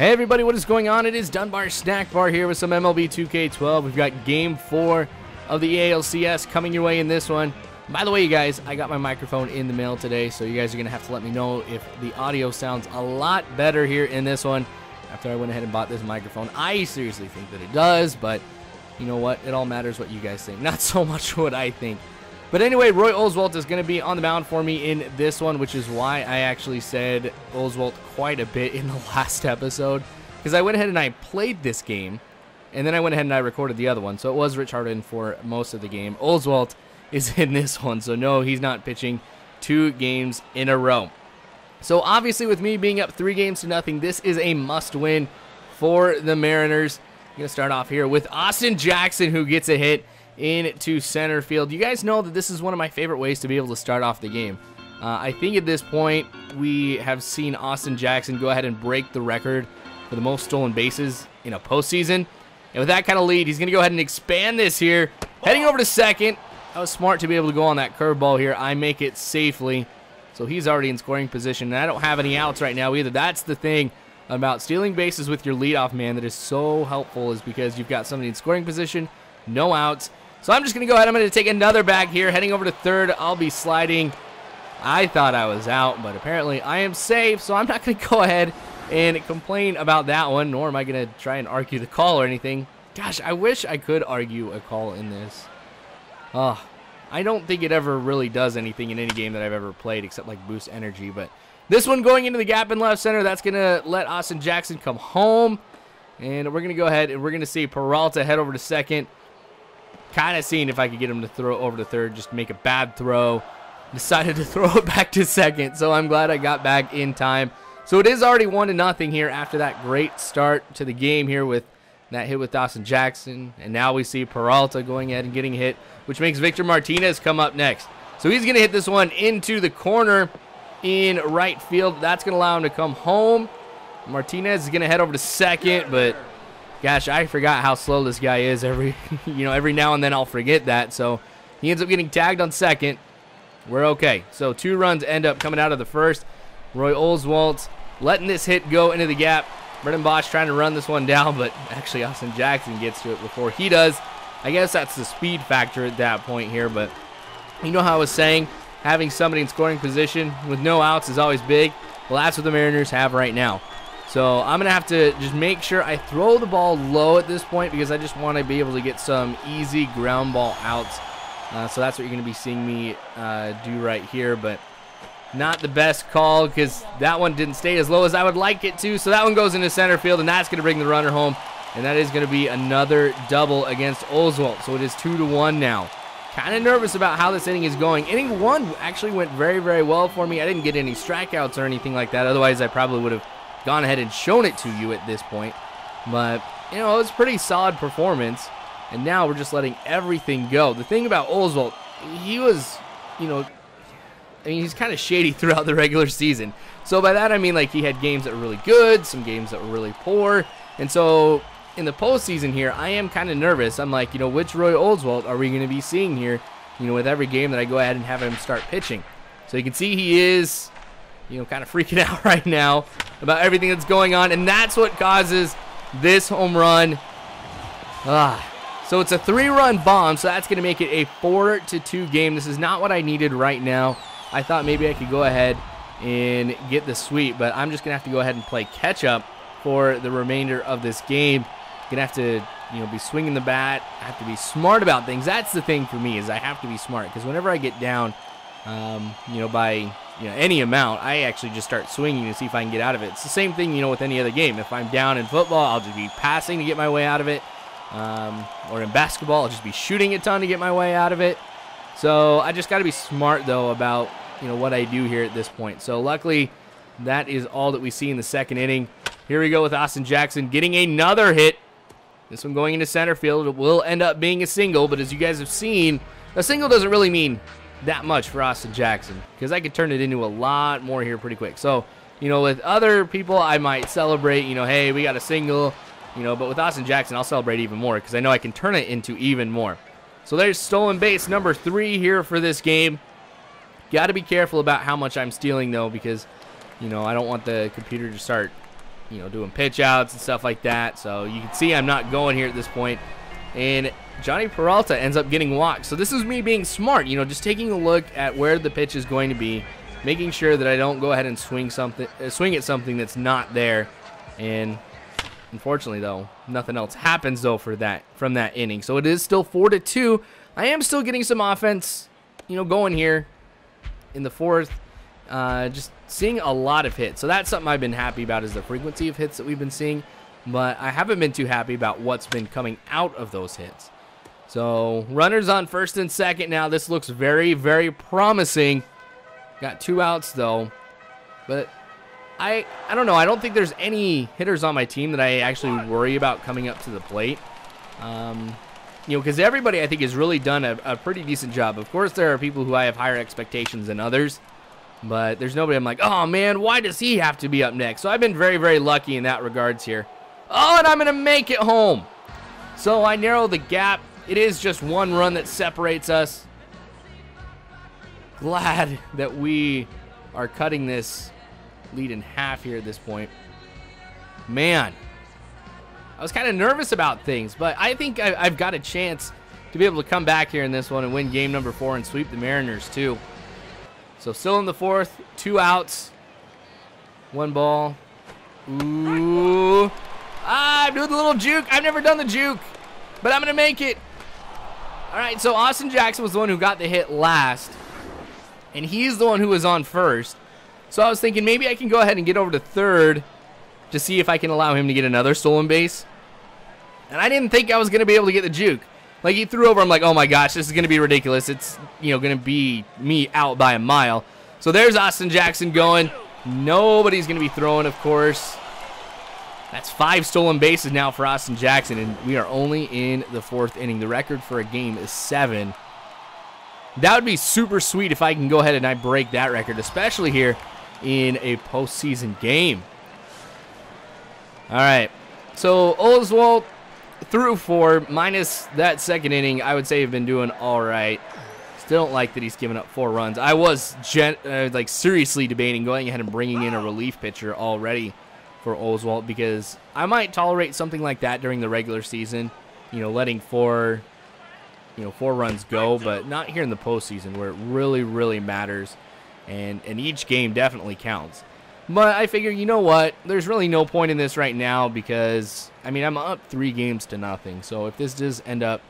Hey everybody, what is going on? It is Dunbar Snackbar here with some MLB 2K12. We've got Game 4 of the ALCS coming your way in this one. By the way, you guys, I got my microphone in the mail today, so you guys are going to have to let me know if the audio sounds a lot better here in this one after I went ahead and bought this microphone. I seriously think that it does, but you know what? It all matters what you guys think, not so much what I think. But anyway, Roy Oswalt is going to be on the mound for me in this one, which is why I actually said Oswalt quite a bit in the last episode, because I went ahead and I played this game, and then I went ahead and I recorded the other one. So it was Rich Harden for most of the game. Oswalt is in this one, so no, he's not pitching 2 games in a row. So obviously with me being up 3 games to nothing, this is a must-win for the Mariners. I'm going to start off here with Austin Jackson, who gets a hit into center field. You guys know that this is one of my favorite ways to be able to start off the game. I think at this point we have seen Austin Jackson go ahead and break the record for the most stolen bases in a postseason. And with that kind of lead, he's going to go ahead and expand this here. Heading over to second. That was smart to be able to go on that curveball here. I make it safely. So he's already in scoring position, and I don't have any outs right now either. That's the thing about stealing bases with your leadoff man that is so helpful, is because you've got somebody in scoring position, no outs. So I'm just going to go ahead. I'm going to take another bag here. Heading over to third. I'll be sliding. I thought I was out, but apparently I am safe, so I'm not going to go ahead and complain about that one, nor am I going to try and argue the call or anything. Gosh, I wish I could argue a call in this. I don't think it ever really does anything in any game that I've ever played except like boost energy, but this one going into the gap in left center, that's going to let Austin Jackson come home, and we're going to go ahead and we're going to see Peralta head over to second. Kind of seeing if I could get him to throw over to third, just make a bad throw. Decided to throw it back to second, so I'm glad I got back in time. So it is already 1-0 here after that great start to the game here with that hit with Austin Jackson. And now we see Peralta going ahead and getting hit, which makes Victor Martinez come up next. So he's going to hit this one into the corner in right field. That's going to allow him to come home. Martinez is going to head over to second, but gosh, I forgot how slow this guy is. Every now and then I'll forget that. So he ends up getting tagged on second. We're okay. So 2 runs end up coming out of the first. Roy Oswalt letting this hit go into the gap. Brendan Bosch trying to run this one down, but actually Austin Jackson gets to it before he does. I guess that's the speed factor at that point here, but you know how I was saying, having somebody in scoring position with no outs is always big. Well, that's what the Mariners have right now. So I'm going to have to just make sure I throw the ball low at this point, because I just want to be able to get some easy ground ball outs. So that's what you're going to be seeing me do right here, but not the best call because that one didn't stay as low as I would like it to. So that one goes into center field, and that's going to bring the runner home, and that is going to be another double against Oswalt. So it is 2-1 now. Kind of nervous about how this inning is going. Inning 1 actually went very, very well for me. I didn't get any strikeouts or anything like that. Otherwise, I probably would have gone ahead and shown it to you at this point. But, you know, it was a pretty solid performance. And now we're just letting everything go. The thing about Oswalt, he was, he's kind of shady throughout the regular season. So by that I mean, like, he had games that were really good, some games that were really poor. And so in the postseason here, I am kind of nervous. I'm like, which Roy Oswalt are we going to be seeing here, with every game that I go ahead and have him start pitching. So you can see he is, kind of freaking out right now about everything that's going on. And that's what causes this home run. So it's a 3-run bomb, so that's going to make it a 4-2 game. This is not what I needed right now. I thought maybe I could go ahead and get the sweep, but I'm just going to have to go ahead and play catch-up for the remainder of this game. Going to have to, be swinging the bat. I have to be smart about things. That's the thing for me, is I have to be smart, because whenever I get down, by any amount, I actually just start swinging to see if I can get out of it. It's the same thing, with any other game. If I'm down in football, I'll just be passing to get my way out of it. Or in basketball, I'll just be shooting a ton to get my way out of it. So I just got to be smart, though, about what I do here at this point. So luckily, that is all that we see in the second inning. Here we go with Austin Jackson getting another hit. This one going into center field. It will end up being a single, but as you guys have seen, a single doesn't really mean that much for Austin Jackson, because I could turn it into a lot more here pretty quick. So, with other people, I might celebrate, hey, we got a single. But with Austin Jackson, I'll celebrate even more, because I know I can turn it into even more. So there's stolen base number 3 here for this game. Got to be careful about how much I'm stealing, though, because, I don't want the computer to start doing pitch outs and stuff like that. So you can see I'm not going here at this point. And Johnny Peralta ends up getting walked. So this is me being smart, just taking a look at where the pitch is going to be, making sure that I don't go ahead and swing at something that's not there. And unfortunately, though, nothing else happens though from that inning. So it is still 4-2. I am still getting some offense, going here in the fourth. Just seeing a lot of hits. So that's something I've been happy about, is the frequency of hits that we've been seeing. But I haven't been too happy about what's been coming out of those hits. So runners on first and second now. This looks very, very promising. Got 2 outs though. But I don't know. I don't think there's any hitters on my team that I actually worry about coming up to the plate. Because everybody I think has really done a pretty decent job. Of course, there are people who I have higher expectations than others. But there's nobody I'm like, oh man, why does he have to be up next? So I've been very, very lucky in that regards here. Oh, and I'm going to make it home. So I narrow the gap. It is just 1 run that separates us. Glad that we are cutting this lead in half here at this point. Man, I was kind of nervous about things, but I think I've got a chance to be able to come back here in this one and win game number 4 and sweep the Mariners too. So still in the fourth, 2 outs, 1 ball. Ooh. I'm doing the little juke. I've never done the juke, but I'm going to make it. All right, so Austin Jackson was the one who got the hit last, and he's the one who was on first. So I was thinking maybe I can go ahead and get over to third to see if I can allow him to get another stolen base. And I didn't think I was going to be able to get the juke. Like, he threw over, I'm like, oh my gosh, this is going to be ridiculous. It's, going to be me out by a mile. So there's Austin Jackson going. Nobody's going to be throwing, of course. That's 5 stolen bases now for Austin Jackson, and we are only in the 4th inning. The record for a game is 7. That would be super sweet if I can go ahead and I break that record, especially here in a postseason game. All right, so Oswald through 4, minus that 2nd inning, I would say have been doing all right. Still don't like that he's given up 4 runs. I was seriously debating going ahead and bringing in a relief pitcher already for Oswald, because I might tolerate something like that during the regular season, letting 4 runs go, but not here in the postseason where it really, really matters, and each game definitely counts. But I figure, you know what, there's really no point in this right now, because, I'm up 3-0. So if this does end up,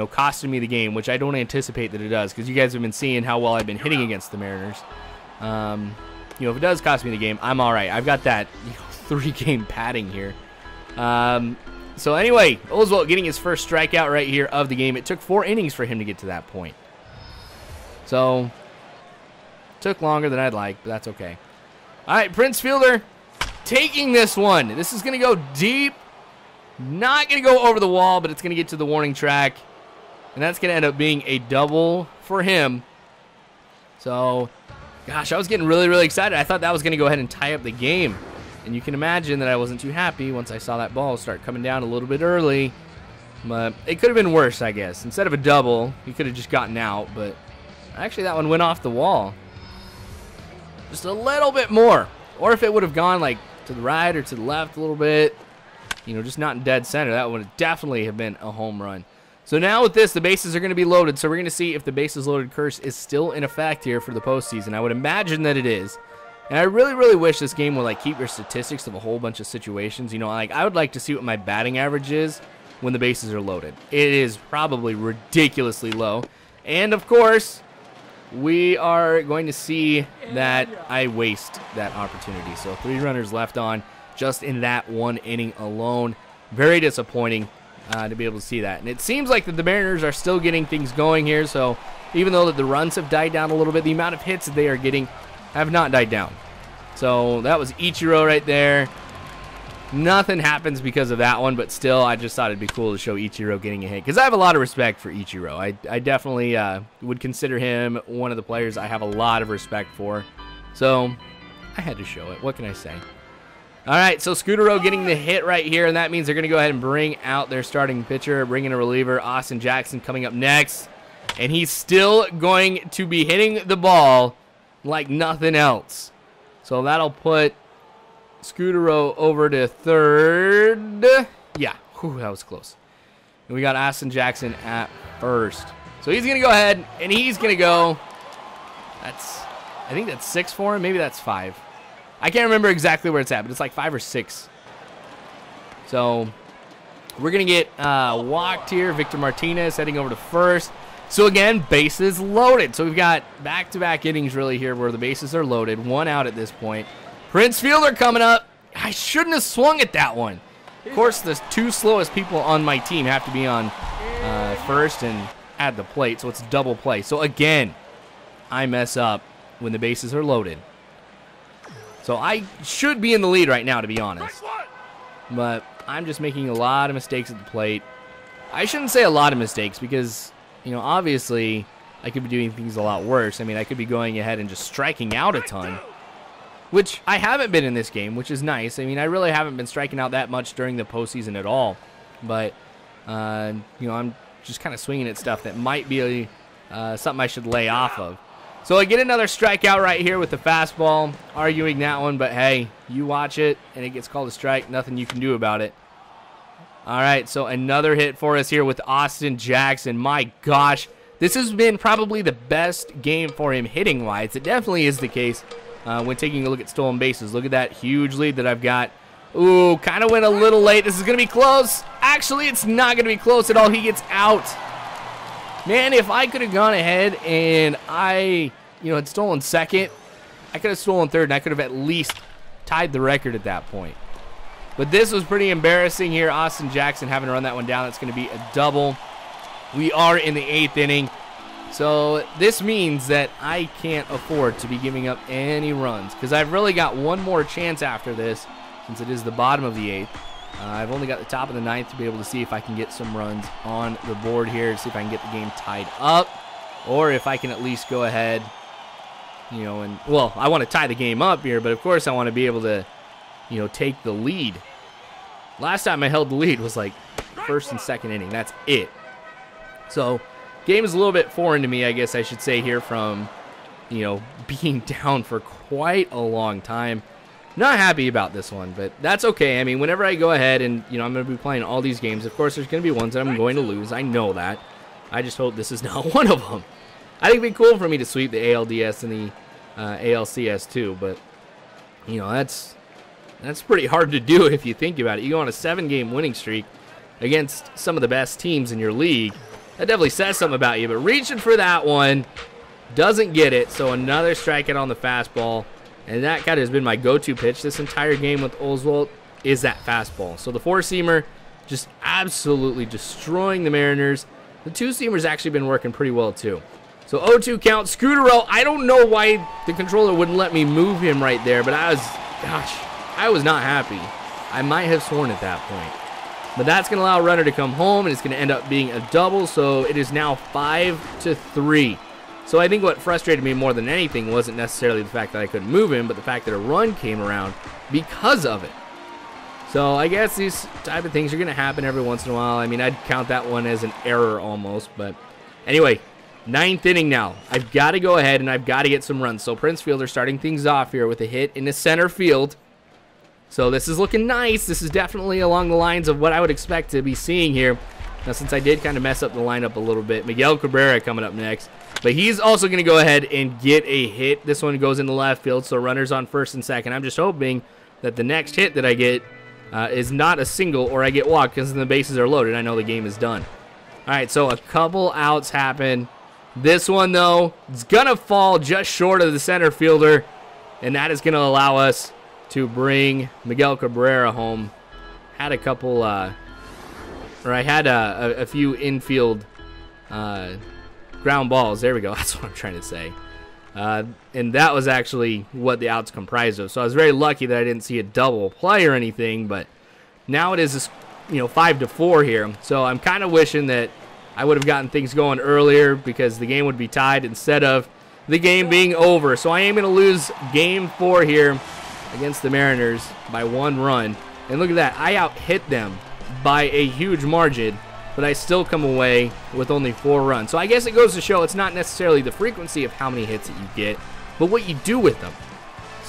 costing me the game, which I don't anticipate that it does, because you guys have been seeing how well I've been hitting against the Mariners. If it does cost me the game, I'm all right. I've got that 3-game padding here. So anyway, Oswald getting his first strikeout right here of the game. It took 4 innings for him to get to that point. So, took longer than I'd like, but that's okay. All right, Prince Fielder taking this one. This is going to go deep. Not going to go over the wall, but it's going to get to the warning track. And that's going to end up being a double for him. So, gosh, I was getting really, really excited. I thought that was going to go ahead and tie up the game. And you can imagine that I wasn't too happy once I saw that ball start coming down a little bit early. But it could have been worse, I guess. Instead of a double, he could have just gotten out. But actually, that one went off the wall. Just a little bit more. Or if it would have gone like to the right or to the left a little bit, just not in dead center, that would definitely have been a home run. So now with this, the bases are going to be loaded. So we're going to see if the bases loaded curse is still in effect here for the postseason. I would imagine that it is. And I really, really wish this game would keep your statistics of a whole bunch of situations. I would like to see what my batting average is when the bases are loaded. It is probably ridiculously low. And of course, we are going to see that I waste that opportunity. So 3 runners left on just in that 1 inning alone. Very disappointing to be able to see that. And it seems like that the Mariners are still getting things going here. So even though that the runs have died down a little bit, the amount of hits that they are getting have not died down. So that was Ichiro right there. Nothing happens because of that one, but still, I just thought it'd be cool to show Ichiro getting a hit, because I have a lot of respect for Ichiro. I definitely would consider him one of the players I have a lot of respect for. So I had to show it. What can I say? All right, so Scutero getting the hit right here, and that means they're going to go ahead and bring out their starting pitcher, bring in a reliever. Austin Jackson coming up next, and he's still going to be hitting the ball like nothing else. So that'll put Scudero over to third. Yeah, whew, that was close. And we got Austin Jackson at first. So he's going to go ahead, and he's going to go. I think that's 6 for him. Maybe that's 5. I can't remember exactly where it's at, but it's like 5 or 6. So we're going to get walked here. Victor Martinez heading over to first. So again, bases loaded. So we've got back-to-back innings really here where the bases are loaded. 1 out at this point. Prince Fielder coming up. I shouldn't have swung at that one. Of course, the 2 slowest people on my team have to be on first and at the plate, so it's double play. So again, I mess up when the bases are loaded. So I should be in the lead right now, to be honest. But I'm just making a lot of mistakes at the plate. I shouldn't say a lot of mistakes because, you know, obviously I could be doing things a lot worse. I mean, I could be going ahead and just striking out a ton, which I haven't been in this game, which is nice. I mean, I really haven't been striking out that much during the postseason at all. But, you know, I'm just kind of swinging at stuff that might be something I should lay off of. So I get another strikeout right here with the fastball, arguing that one. But, hey, you watch it, and it gets called a strike. Nothing you can do about it. All right, so another hit for us here with Austin Jackson. My gosh, this has been probably the best game for him hitting-wise. It definitely is the case when taking a look at stolen bases. Look at that huge lead that I've got. Ooh, kind of went a little late. This is going to be close. Actually, it's not going to be close at all. He gets out. Man, if I could have gone ahead and I, had stolen second, I could have stolen third, and I could have at least tied the record at that point. But this was pretty embarrassing here. Austin Jackson having to run that one down. That's going to be a double. We are in the 8th inning. So this means that I can't afford to be giving up any runs because I've really got one more chance after this since it is the bottom of the 8th. I've only got the top of the 9th to be able to see if I can get some runs on the board here to see if I can get the game tied up or if I can at least go ahead, well, I want to tie the game up here, but of course I want to be able to, take the lead. Last time I held the lead was like first and second inning. That's it. So game is a little bit foreign to me, I guess I should say here from, being down for quite a long time. Not happy about this one, but that's okay. I mean, whenever I go ahead and, I'm going to be playing all these games, of course, there's going to be ones that I'm going to lose. I know that. I just hope this is not one of them. I think it'd be cool for me to sweep the ALDS and the ALCS too, but, that's pretty hard to do if you think about it. You go on a 7-game winning streak against some of the best teams in your league. That definitely says something about you, but reaching for that one, doesn't get it, so another strikeout on the fastball. And that kind of has been my go-to pitch this entire game with Oswalt is that fastball. So the 4-seamer just absolutely destroying the Mariners. The 2-seamer's actually been working pretty well too. So 0-2 count. Scudero, I don't know why the controller wouldn't let me move him right there, but I was not happy. I might have sworn at that point. But that's going to allow a runner to come home, and it's going to end up being a double, so it is now 5-3. So I think what frustrated me more than anything wasn't necessarily the fact that I couldn't move him, but the fact that a run came around because of it. So I guess these type of things are going to happen every once in a while. I mean, I'd count that one as an error almost. But anyway, 9th inning now. I've got to go ahead and I've got to get some runs. So Prince Fielder starting things off here with a hit in the center field. So this is looking nice. This is definitely along the lines of what I would expect to be seeing here. Now, since I did kind of mess up the lineup a little bit, Miguel Cabrera coming up next. But he's also going to go ahead and get a hit. This one goes in the left field, so runners on first and second. I'm just hoping that the next hit that I get is not a single or I get walked because then the bases are loaded. I know the game is done. All right, so a couple outs happen. This one, though, is going to fall just short of the center fielder, and that is going to allow us to bring Miguel Cabrera home. Had a couple, I had a few infield ground balls. There we go. That's what I'm trying to say. And that was actually what the outs comprised of. So I was very lucky that I didn't see a double play or anything. But now it is, 5-4 here. So I'm kind of wishing that I would have gotten things going earlier because the game would be tied instead of the game being over. So I am going to lose game 4 here against the Mariners by 1 run. And look at that. I out-hit them by a huge margin, but I still come away with only 4 runs. So I guess it goes to show it's not necessarily the frequency of how many hits that you get, but what you do with them.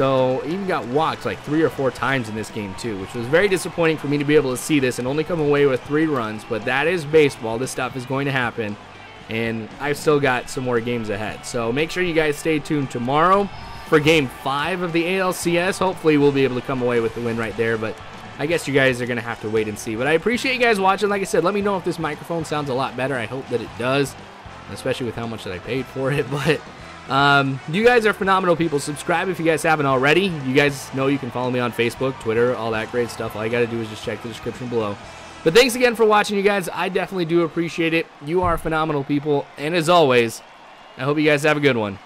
So he even got walked like 3 or 4 times in this game too, which was very disappointing for me to be able to see this and only come away with 3 runs. But that is baseball. This stuff is going to happen, and I've still got some more games ahead. So make sure you guys stay tuned tomorrow for Game 5 of the ALCS. Hopefully we'll be able to come away with the win right there, but I guess you guys are going to have to wait and see. But I appreciate you guys watching. Like I said, let me know if this microphone sounds a lot better. I hope that it does, especially with how much that I paid for it. But you guys are phenomenal people. Subscribe if you guys haven't already. You guys know you can follow me on Facebook, Twitter, all that great stuff. All you got to do is just check the description below. But thanks again for watching, you guys. I definitely do appreciate it. You are phenomenal people. And as always, I hope you guys have a good one.